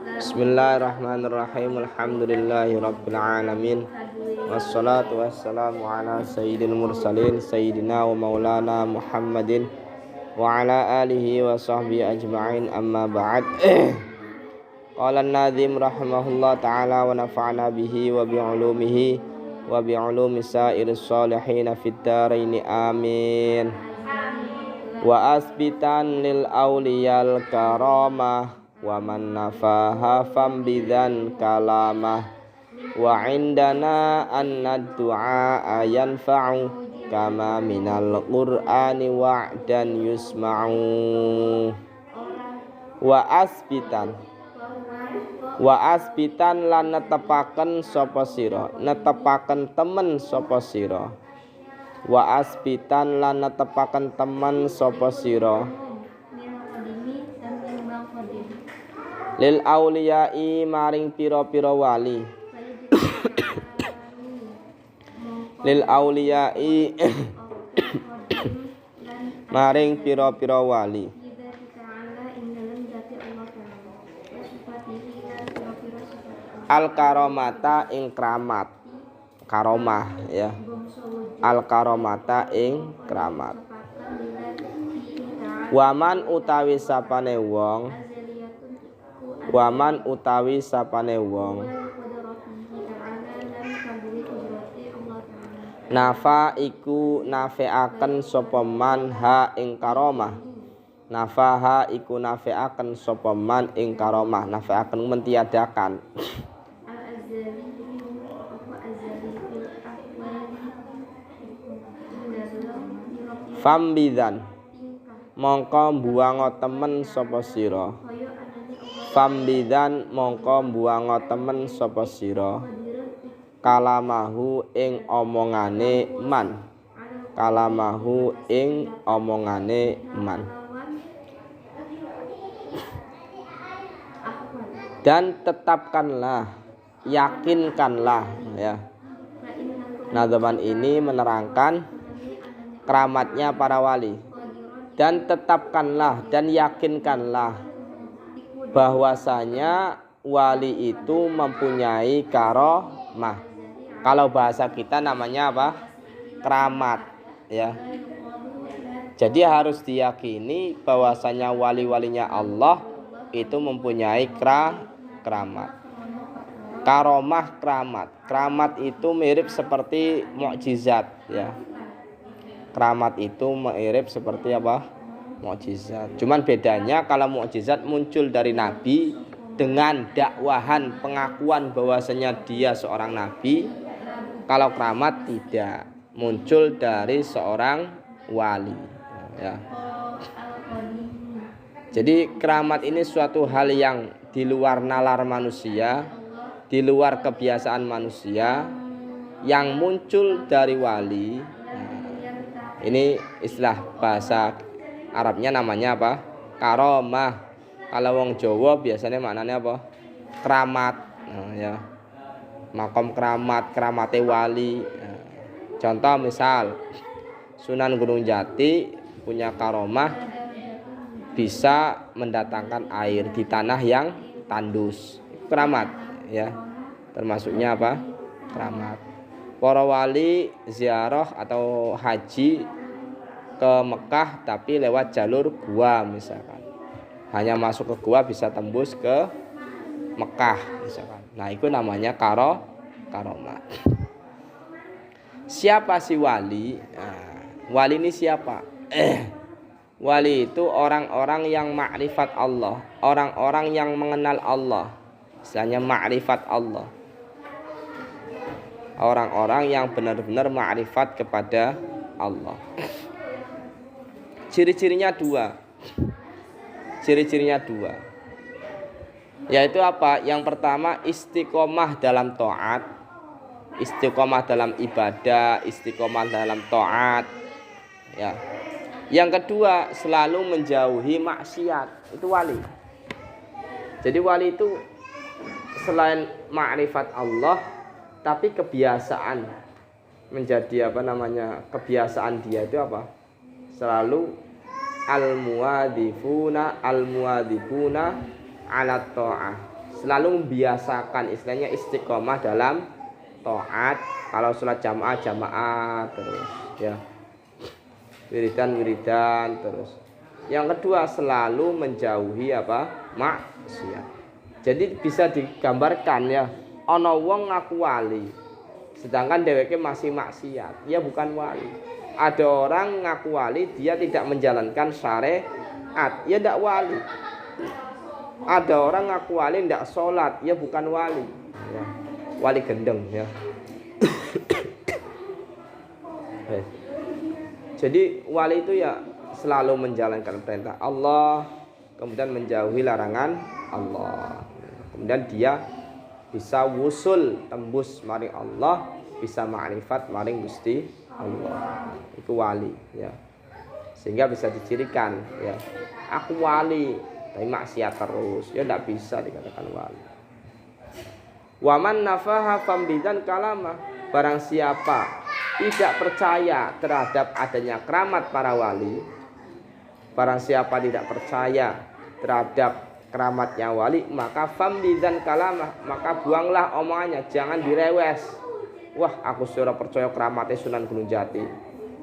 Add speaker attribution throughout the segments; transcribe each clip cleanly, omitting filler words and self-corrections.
Speaker 1: Bismillahirrahmanirrahim. Alhamdulillahirabbil alamin. Wassalatu wassalamu ala sayyidil mursalin sayyidina wa maulana Muhammadin wa ala alihi wa sahbihi ajma'in, amma ba'd. Qala an-nadhim rahimahullah ta'ala wa nafa'na bihi wa bi'ulumihi wa bi'ulumi sa'iris salihin fid dharain, amin. Wa asbitan lil awliyal karamah wa man nafaha fambidan kalamah wa indana anna du'a yanfa'u kama minal qur'ani wa'dan yusma'u. Wa asbitan lan netepaken sapa sira, netepaken temen sapa sira. Wa asbitan lan netepaken temen sapa sira lil auliyai maring pira-pira wali. Lil auliyai maring pira-pira wali. Al karomata ing kramat, karomah ya. Al karomata ing kramat. Waman utawi sapane wong, waman utawi sapane wong nafa iku nafeaken sapa man ha ing karomah. Nafaha iku nafeaken sapa man ing karomah, nafeaken mentiadakan. Fambidan mongko mbuwanga temen sapa sira. Fambidan mongko mbuwanga temen sapa sira kalamahu ing omongane man. Kalamahu ing omongane man. Dan tetapkanlah, yakinkanlah ya. Nadhaman ini menerangkan keramatnya para wali. Dan tetapkanlah dan yakinkanlah bahwasanya wali itu mempunyai karomah. Kalau bahasa kita namanya apa? Keramat ya. Jadi harus diyakini bahwasanya wali-walinya Allah itu mempunyai keramat. Karomah keramat. Keramat itu mirip seperti mukjizat ya. Keramat itu mirip seperti apa? Mukjizat. Cuman bedanya kalau mukjizat muncul dari nabi dengan dakwahan pengakuan bahwasanya dia seorang nabi. Kalau keramat tidak, muncul dari seorang wali ya. Jadi keramat ini suatu hal yang di luar nalar manusia, di luar kebiasaan manusia, yang muncul dari wali. Ini istilah bahasa Arabnya namanya apa? Karomah. Kalau wong Jawa biasanya maknanya apa? Keramat. Nah, ya. Makom keramat, keramate wali. Nah, contoh misal Sunan Gunung Jati punya karomah bisa mendatangkan air di tanah yang tandus. Keramat ya. Termasuknya apa? Keramat. Para wali ziarah atau haji ke Mekah tapi lewat jalur gua misalkan. Hanya masuk ke gua bisa tembus ke Mekah misalkan. Nah, itu namanya karomah. Siapa si wali? Nah, wali ini siapa? Wali itu orang-orang yang ma'rifat Allah, orang-orang yang mengenal Allah. Misalnya ma'rifat Allah. Orang-orang yang benar-benar ma'rifat kepada Allah. Ciri-cirinya dua. Ciri-cirinya dua. Yaitu apa? Yang pertama istiqomah dalam taat, istiqomah dalam ibadah, istiqomah dalam taat. Ya. Yang kedua selalu menjauhi maksiat. Itu wali. Jadi wali itu selain ma'rifat Allah, tapi kebiasaan menjadi apa namanya? Kebiasaan dia itu apa? Selalu al-muwadifuna ala ta'ah. selalu membiasakan istilahnya istiqomah dalam taat. Kalau sholat jamaah terus ya, wiridan terus. Yang kedua selalu menjauhi maksiat. Jadi bisa digambarkan ya, ana wong ngaku wali sedangkan dheweke masih maksiat, ya bukan wali. Ada orang ngaku wali, dia tidak menjalankan syariat, ya tidak wali. Ada orang ngaku wali tidak sholat, ya bukan wali ya. Wali gendeng ya. Jadi wali itu ya selalu menjalankan perintah Allah, kemudian menjauhi larangan Allah. Kemudian dia bisa wusul, tembus maring Allah, bisa ma'rifat maring Gusti Allah. Itu wali ya. Sehingga bisa dicirikan ya. Aku wali tapi maksiat terus, ya tidak bisa dikatakan wali. Waman nafaha fambidan kalama, barang siapa tidak percaya terhadap adanya keramat para wali, barang siapa tidak percaya terhadap keramatnya wali, maka fambidan kalamah, maka buanglah omongannya, jangan direwes. Wah, aku sudah percaya keramatnya Sunan Gunung Jati,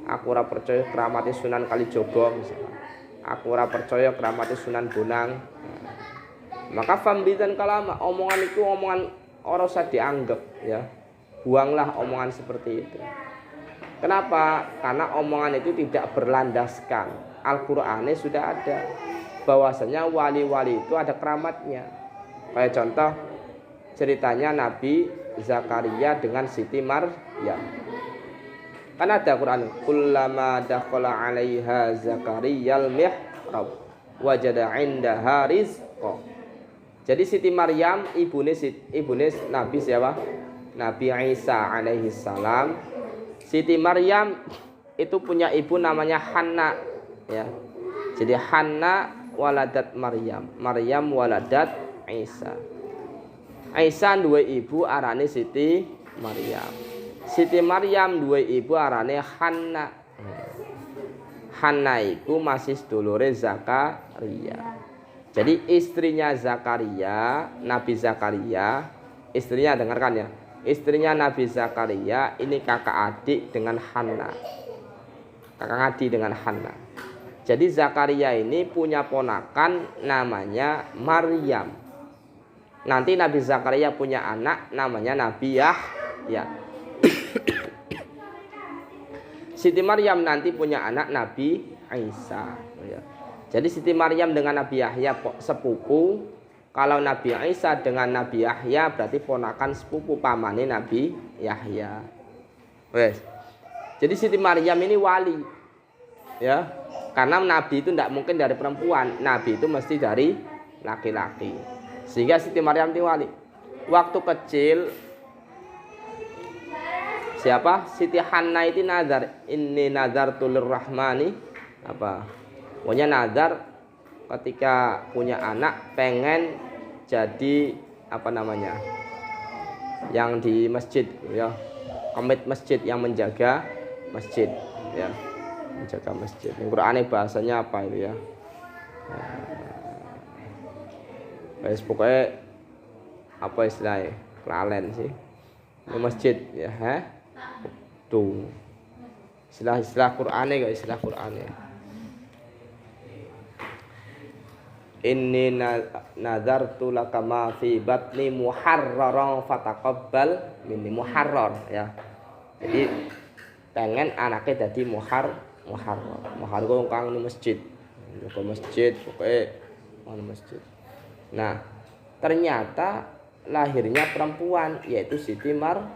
Speaker 1: aku ora percaya keramatnya Sunan Kalijogo misalnya, aku ora percaya keramatnya Sunan Bonang. Maka fambidan kalamah, omongan itu omongan ora usah dianggap ya. Buanglah omongan seperti itu. Kenapa? Karena omongan itu tidak berlandaskan. Al-Qur'annya sudah ada bahwasanya wali-wali itu ada keramatnya. Kayak contoh ceritanya Nabi Zakaria dengan Siti Maryam. Kan ada Quran, kullama dakhala 'alaiha Zakariyal mihrab wajada 'indaha rizqa. Jadi Siti Maryam ibune Nabi siapa? Nabi Isa alaihi salam. Siti Maryam itu punya ibu namanya Hanna ya. Jadi Hanna waladat Maryam, Maryam waladat Isa. Isa duwe ibu arane Siti Maryam. Siti Maryam duwe ibu arane Hanna. Hanna iku masih sedulure Zakaria. Jadi istrinya Zakaria, Nabi Zakaria, istrinya dengarkan ya. Istrinya Nabi Zakaria ini kakak adik dengan Hanna. Kakak adik dengan Hanna. Jadi Zakaria ini punya ponakan namanya Maryam. Nanti Nabi Zakaria punya anak namanya Nabi Yahya. Siti Maryam nanti punya anak Nabi Isa. Jadi Siti Maryam dengan Nabi Yahya sepupu. Kalau Nabi Isa dengan Nabi Yahya berarti ponakan sepupu pamane Nabi Yahya. Wes. Jadi Siti Maryam ini wali. Ya. Karena Nabi itu tidak mungkin dari perempuan. Nabi itu mesti dari laki-laki. Sehingga Siti Maryam itu wali. Waktu kecil siapa? Siti Hanna itu nazar. Inni nazartu lirrahmani apa? Pokoknya nazar ketika punya anak pengen jadi apa namanya, yang di masjid ya, komit masjid, yang menjaga masjid ya, menjaga masjid. Yang Qur'ane bahasanya apa itu ya, pokoknya apa istilahnya, kelalen sih di masjid ya, tuh istilah Qur'ane gak, istilah Qur'ane. Inni nazartu laka ma fi batni muharraran fataqabbal minni, muharrar ya. Jadi pengen anaknya jadi muharrar kang di masjid. Ke masjid pokoknya di masjid. Nah, ternyata lahirnya perempuan yaitu Siti Maryam.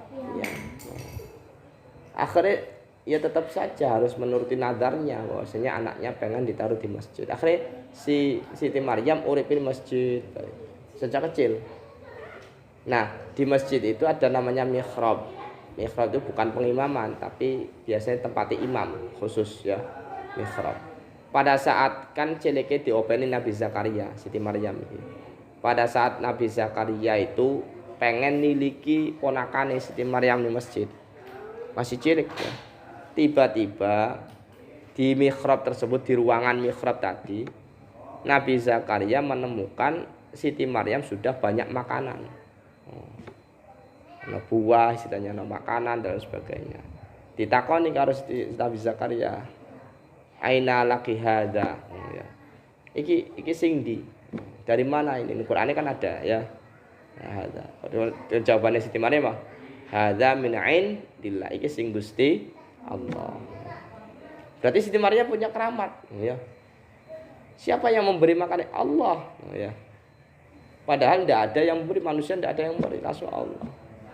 Speaker 1: Akhirnya ya tetap saja harus menuruti nadarnya bahwasanya anaknya pengen ditaruh di masjid. Akhirnya si Siti Maryam uripin masjid sejak kecil. Nah, di masjid itu ada namanya mihrab. Mihrab itu bukan pengimaman, tapi biasanya tempati imam khusus ya, mihrab. Pada saat kan cilike diopeni Nabi Zakaria, Siti Maryam ini. Pada saat Nabi Zakaria itu pengen niliki ponakane Siti Maryam di masjid. Masih cilik ya. Tiba-tiba di mihrab tersebut, di ruangan mihrab tadi, Nabi Zakaria menemukan Siti Maryam sudah banyak makanan. Ana buah, istilahnya ana makanan dan sebagainya. Ditakoni karo Nabi Zakaria, "Aina laki hadza?" Ya. Iki sing ndi? Dari mana ini? Di Qur'ane kan ada ya. Hadza. Jawabannya Siti Maryam, "Hadza min indillah." Iki sing Gusti Allah. Berarti Siti Maryam punya keramat, ya. Siapa yang memberi makan? Allah, ya. Padahal tidak ada yang memberi, manusia tidak ada yang memberi, langsung Allah.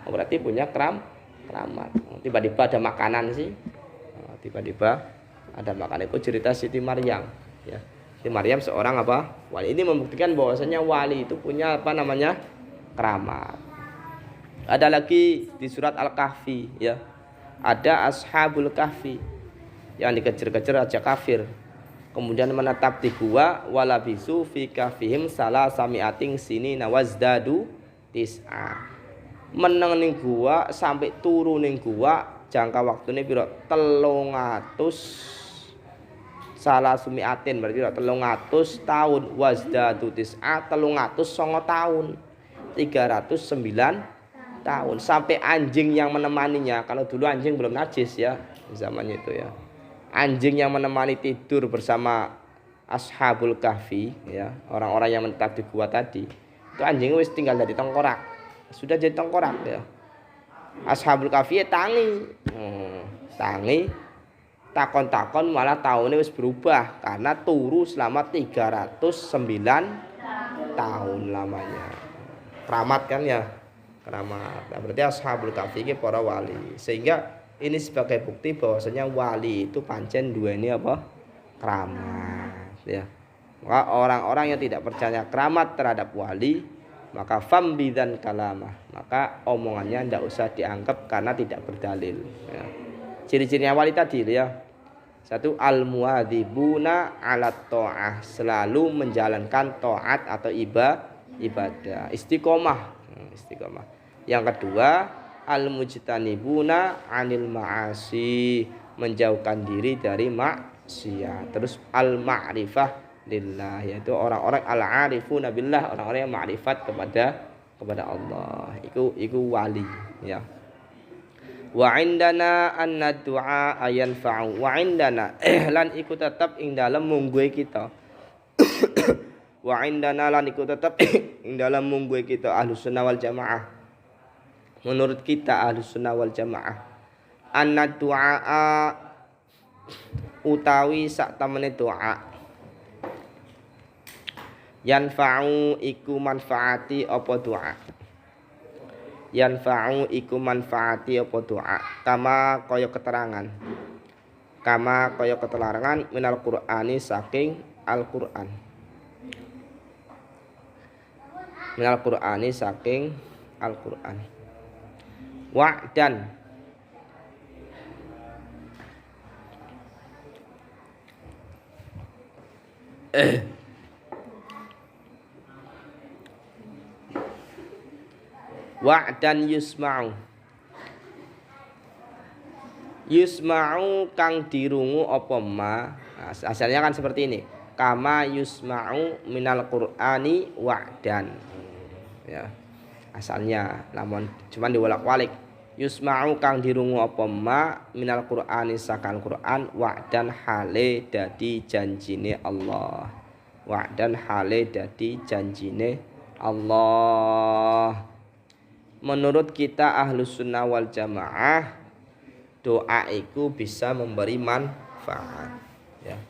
Speaker 1: Berarti punya keramat. Tiba-tiba ada makanan sih. Tiba-tiba ada makanan. Itu cerita Siti Maryam, ya. Siti Maryam seorang apa? Wali. Ini membuktikan bahwasanya wali itu punya apa namanya? Keramat. Ada lagi di surat Al-Kahfi, ya. Ada Ashabul Kahfi yang dikejar-kejar raja kafir. Kemudian menetap di gua, walabisu fi kahfihim salasamiatin sinina wazdadu tis'a. Meneng ning gua sampai turu ning gua jangka waktune pira? 300 salasumiatin, berarti 300 tahun. Wazdadu tis'a 309 tahun. 309 tahun. Sampai anjing yang menemaninya, kalau dulu anjing belum najis ya zaman itu ya. Anjing yang menemani tidur bersama Ashabul Kahfi, ya, orang-orang yang menetap di gua tadi, itu anjing wis tinggal jadi tengkorak, sudah jadi tengkorak ya. Ashabul Kahfi tangi, tangi, takon-takon malah tahunnya wis berubah karena turu selama 309 tahun lamanya. Keramat kan ya, keramat. Nah, berarti Ashabul Kahfi ini para wali, sehingga ini sebagai bukti bahwasanya wali itu pancen duweni apa? Keramat, ya. Maka orang-orang yang tidak percaya keramat terhadap wali, maka fam bidzan kalamah, maka omongannya tidak usah dianggap karena tidak berdalil, ya. Ciri-cirinya wali tadi ya. Satu, al-muadzibuna 'alat ta'ah, selalu menjalankan taat atau ibadah, istiqomah. Yang kedua, al-mujtanibuna 'anil ma'asi, menjauhkan diri dari maksiat. Terus al-ma'rifah lillah, yaitu orang-orang al-arifuna billah, orang-orang yang ma'rifat kepada Allah. Iku wali, ya. Wa indana anna du'a yanfa'u. Wa indana lan iku tetep ing dalem mungguhe kita. Wa indana lan iku tetep ing dalem mungguhe kita Ahlussunnah wal Jamaah. Menurut kita Ahlussunnah wal Jamaah, anna du'a utawi sak temene doa, yanfa'u iku manfaati apa doa. Yanfa'u iku manfaati apa doa. Kama kaya keterangan minal Qur'ani saking Al-Qur'an. Minal Qur'ani saking Al-Qur'an. Wa'dan wa'dan yusma'u kang dirungu apa ma. Nah, asalnya kan seperti ini, kama yusma'u minal Qur'ani wa'dan, ya. Asalnya namun cuman diwolak-walik, yusma'u kang dirungu apa ma minal Qur'ani sakal Qur'an wa'dan hale dadi janjine Allah. Wa'dan hale dadi janjine Allah. Menurut kita Ahlussunnah wal Jamaah, doa itu bisa memberi manfaat, ya.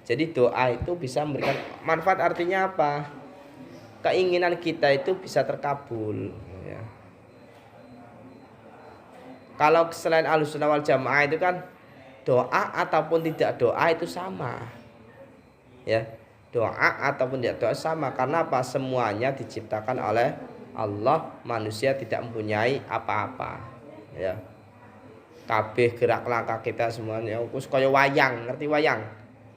Speaker 1: Jadi doa itu bisa memberikan manfaat, artinya apa? Keinginan kita itu bisa terkabul, ya. Kalau selain Ahlussunnah wal Jamaah itu kan doa ataupun tidak doa itu sama, ya. Doa ataupun tidak doa sama, karena apa? Semuanya diciptakan oleh Allah, manusia tidak mempunyai apa-apa, ya. Kabeh gerak langkah kita semuanya kus kaya wayang, ngerti wayang?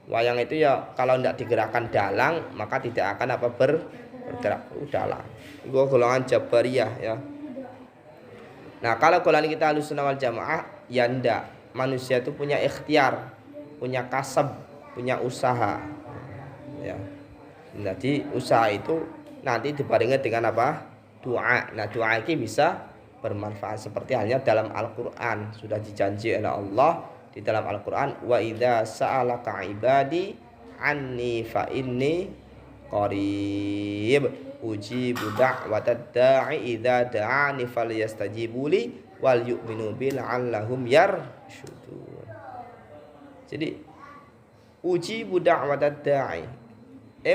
Speaker 1: Wayang itu ya kalau tidak digerakkan dalang maka tidak akan apa bergerak. Udahlah, itu golongan Jabariyah, ya. Nah, kalau golongan kita Ahlussunnah wal Jamaah ya ndak. Manusia itu punya ikhtiar, punya kasab, punya usaha, ya. Jadi usaha itu nanti dibarengi dengan apa? Doa. Nah, doa ini bisa bermanfaat seperti halnya dalam Al-Qur'an. Sudah dijanji oleh Allah di dalam Al-Qur'an, wa idza sa'alaka ibadi anni fa inni qarib ujibu da'watad da'i idza da'ani falyastajibu li wal yu'minu bi la'allahum yarshudun. Jadi ujibu da'watad da'i,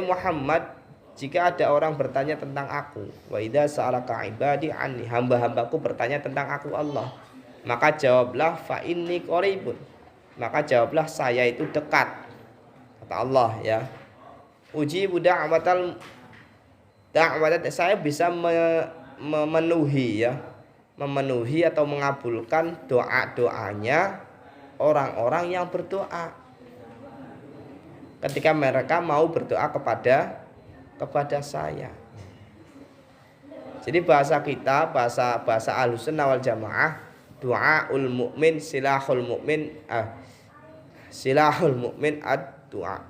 Speaker 1: Muhammad, jika ada orang bertanya tentang aku, wa idza sa'alaka ibadi anni, hamba-hambaku bertanya tentang aku Allah, maka jawablah fa inni qaribun, maka jawablah saya itu dekat, kata Allah ya. Ujibu da'watal, saya bisa memenuhi ya, memenuhi atau mengabulkan doa-doanya orang-orang yang berdoa ketika mereka mau berdoa kepada saya. Jadi bahasa kita, bahasa Ahlussunnah wal Jamaah, doaul mukmin silahul mukmin, silahul mukmin ad-doa.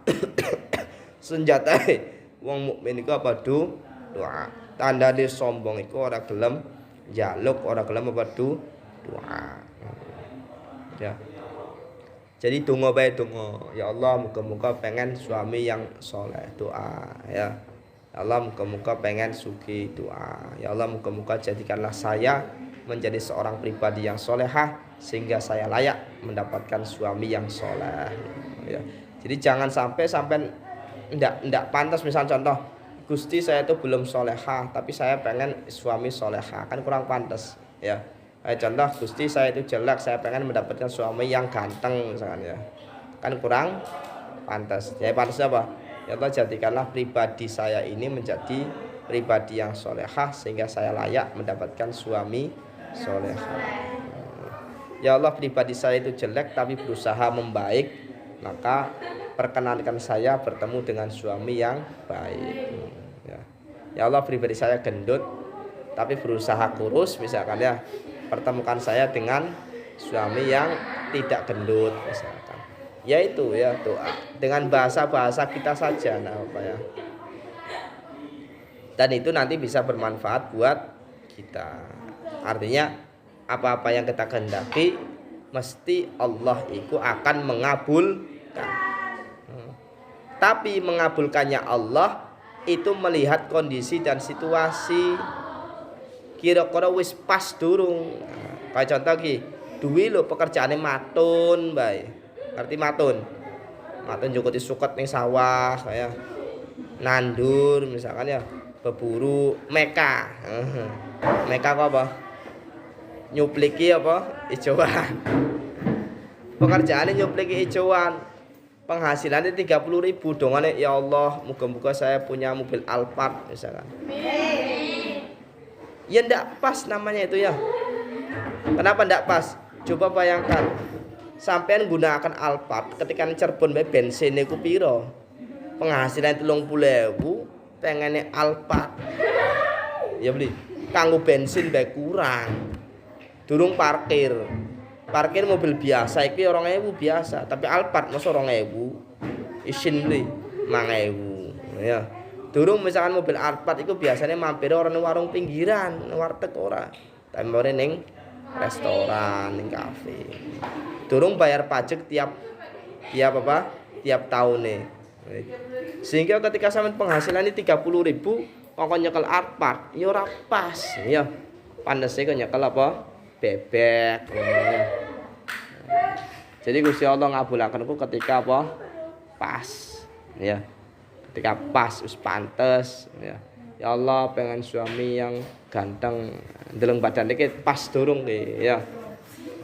Speaker 1: Senjata wong mukmin iku apa? Doa. Tandane sombong iku ora gelem njaluk, ora gelem apa? Doa. Ya. Jadi donga bae donga. Ya Allah, muga-muga pengen suami yang soleh, doa ya. Ya Allah, muga-muga pengen sugih, doa. Ya Allah, muga-muga jadikanlah saya menjadi seorang pribadi yang solehah sehingga saya layak mendapatkan suami yang soleh. Ya. Jadi jangan sampai ndak pantas, misal contoh, Gusti saya itu belum solehah tapi saya pengen suami solehah, kan kurang pantas ya. Contoh, Gusti saya itu jelek, saya pengen mendapatkan suami yang ganteng misalkan ya, kan kurang pantas. Jadi pantasnya apa? Ya Allah, jadikanlah pribadi saya ini menjadi pribadi yang solehah sehingga saya layak mendapatkan suami solehah. Ya Allah, pribadi saya itu jelek tapi berusaha membaik, maka perkenankan saya bertemu dengan suami yang baik. Ya Allah, pribadi saya gendut tapi berusaha kurus misalkan ya, pertemukan saya dengan suami yang tidak gendut misalkan. Ya itu ya, doa dengan bahasa-bahasa kita saja, nah apa ya. Dan itu nanti bisa bermanfaat buat kita. Artinya apa-apa yang kita kehendaki mesti Allah itu akan mengabulkan. Tapi mengabulkannya Allah itu melihat kondisi dan situasi. Kira-kira wis pas durung. Kayak contoh ki, duwi lho pekerjaane matun bae. Ngerti matun? Matun njukuti suket ning sawah kaya nandur misalkan ya, berburu meka. Meka apa? Nyupliki apa? Ijoan. Pekerjaane nyupliki ijoan. Penghasilannya 30.000, dongane ya Allah, moga-moga saya punya mobil Alphard misalkan. Ya ndak pas namanya itu ya. Kenapa ndak pas? Coba bayangkan, sampean gunakan Alphard ketika Cirebon bae bensin niku piro? Penghasilan 30.000, pengene Alphard. Ya beli. Kanggo bensin bae kurang. Durung parkir. Parkir mobil biasa iki 2.000 biasa, tapi Alphard masa 2.000. Isin beli 5.000 ya. Durung misalkan mobil Alphard itu biasanya mampir orang warung pinggiran, warteg ora. Tapi ning restoran, ning kafe. Durung bayar pajak tiap apa? Tiap tahun nih. Sehingga ketika sampean penghasilannya 30.000, kok nyekel Alphard, ya ora pas ya. Panese kok nyekel apa? Bebek. Ya. Jadi Gusti Allah ngabulakenku ketika apa? Pas. Ya. Ketika pas wis pantes ya. Ya Allah, pengen suami yang ganteng, ndeleng badan dikit pas durung ki ya.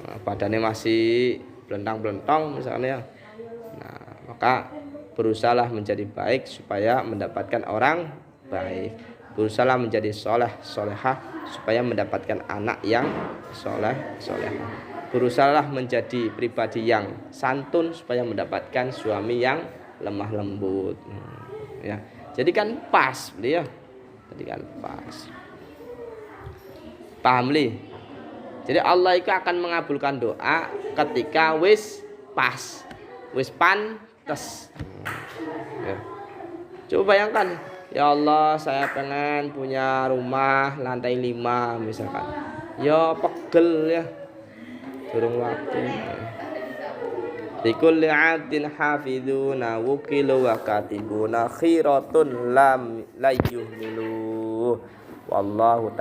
Speaker 1: Nah, badannya masih blentang-blentong misalnya. Nah, maka berusahalah menjadi baik supaya mendapatkan orang baik. Berusahalah menjadi soleh, solehah supaya mendapatkan anak yang soleh, solehah. Berusahalah menjadi pribadi yang santun supaya mendapatkan suami yang lemah lembut. Ya, jadi kan pas, beliau. Jadi kan pas. Paham li? Jadi Allah itu akan mengabulkan doa ketika wis pas, wis pantes. Ya. Coba bayangkan, Ya Allah, saya pengen punya rumah lantai 5 misalkan. Ya pegel ya. Durung waktu. Likulli 'abdin hafiduna wukilu wa katibuna khiratun lam la yuhmilu. Wallahu ta'ala